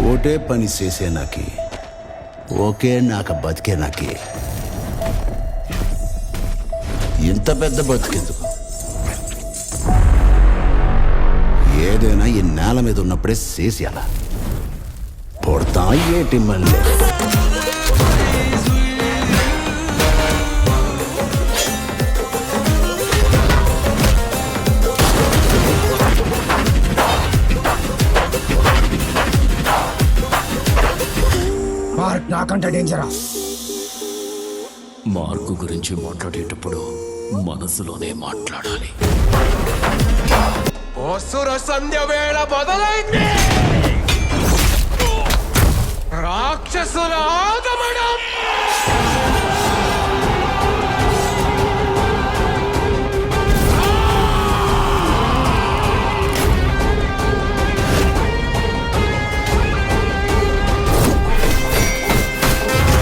ఓటే పని చేసే నాకి ఓకే నాక బతికే నాకి ఇంత పెద్ద బతికెందుకు? ఏదైనా ఈ నేల మీద ఉన్నప్పుడే చేసి అలా పొడతా ఏటి మళ్ళీ. నాకంటే డేంజరా. మార్కు గురించి మాట్లాడేటప్పుడు మనసులోనే మాట్లాడాలి. అసుర సంధ్య వేళ మొదలైంది. రాక్షసుల ఆగమనం.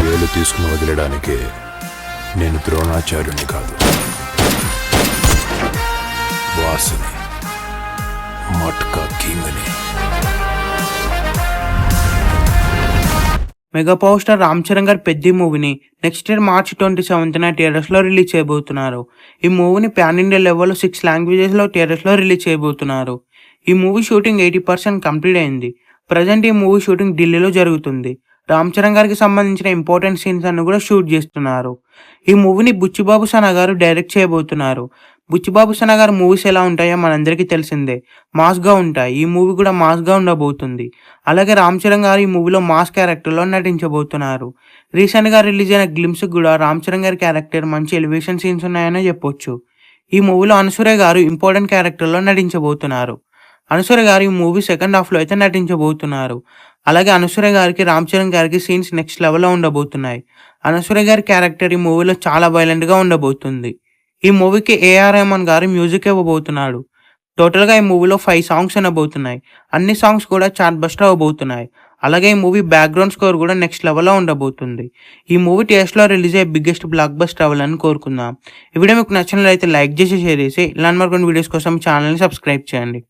వేలు తీసుకుని వదిలడానికి నేను ద్రోణాచార్యుని కాదు, వాసుని, మట్కా కింగ్ని. Mega power star Ram Charan గారి పెద్ద మూవీని నెక్స్ట్ ఇయర్ March 27న థియేటర్స్లో రిలీజ్ చేయబోతున్నారు. ఈ మూవీని పాన్ ఇండియా లెవెల్లో 6 లాంగ్వేజెస్లో థియేటర్స్లో రిలీజ్ చేయబోతున్నారు. ఈ మూవీ షూటింగ్ 80% కంప్లీట్ అయింది. ప్రజెంట్ ఈ మూవీ షూటింగ్ ఢిల్లీలో జరుగుతుంది. రామ్ చరణ్ గారికి సంబంధించిన ఇంపార్టెంట్ సీన్స్ అన్ని కూడా షూట్ చేస్తున్నారు. ఈ మూవీని బుచ్చిబాబు సనా గారు డైరెక్ట్ చేయబోతున్నారు. బుచ్చిబాబు సనా గారు మూవీస్ ఎలా ఉంటాయో మనందరికీ తెలిసిందే, మాస్గా ఉంటాయి. ఈ మూవీ కూడా మాస్గా ఉండబోతుంది. అలాగే రామ్ చరణ్ గారు ఈ మూవీలో మాస్ క్యారెక్టర్లో నటించబోతున్నారు. రీసెంట్గా రిలీజ్ అయిన గ్లిమ్స్ కూడా రామ్ చరణ్ గారి క్యారెక్టర్ మంచి ఎలివేషన్ సీన్స్ ఉన్నాయనే చెప్పొచ్చు. ఈ మూవీలో అనసూయ గారు ఇంపార్టెంట్ క్యారెక్టర్లో నటించబోతున్నారు. అనసూయ గారు ఈ మూవీ సెకండ్ హాఫ్లో అయితే నటించబోతున్నారు. అలాగే అనసూయ గారికి రామ్ చరణ్ గారికి సీన్స్ నెక్స్ట్ లెవెల్లో ఉండబోతున్నాయి. అనసూయ గారి క్యారెక్టర్ ఈ మూవీలో చాలా వైలెంట్గా ఉండబోతుంది. ఈ మూవీకి AR రెహమాన్ గారు మ్యూజిక్ ఇవ్వబోతున్నాడు. టోటల్గా ఈ మూవీలో 5 సాంగ్స్ వినబోతున్నాయి. అన్ని సాంగ్స్ కూడా చార్ట్ బస్టర్ అవ్వబోతున్నాయి. అలాగే ఈ మూవీ బ్యాక్గ్రౌండ్ స్కోర్ కూడా నెక్స్ట్ లెవెల్లో ఉండబోతుంది. ఈ మూవీ థియేటర్స్లో రిలీజ్ అయ్యే బిగ్గెస్ట్ బ్లాక్ బస్టర్ అవ్వాలని కోరుకుందాం. ఈ వీడియో మీకు నచ్చినట్లయితే లైక్ చేసి షేర్ చేసి ఇలాంటి మరికొన్ని వీడియోస్ కోసం ఛానల్ని సబ్స్క్రైబ్ చేయండి.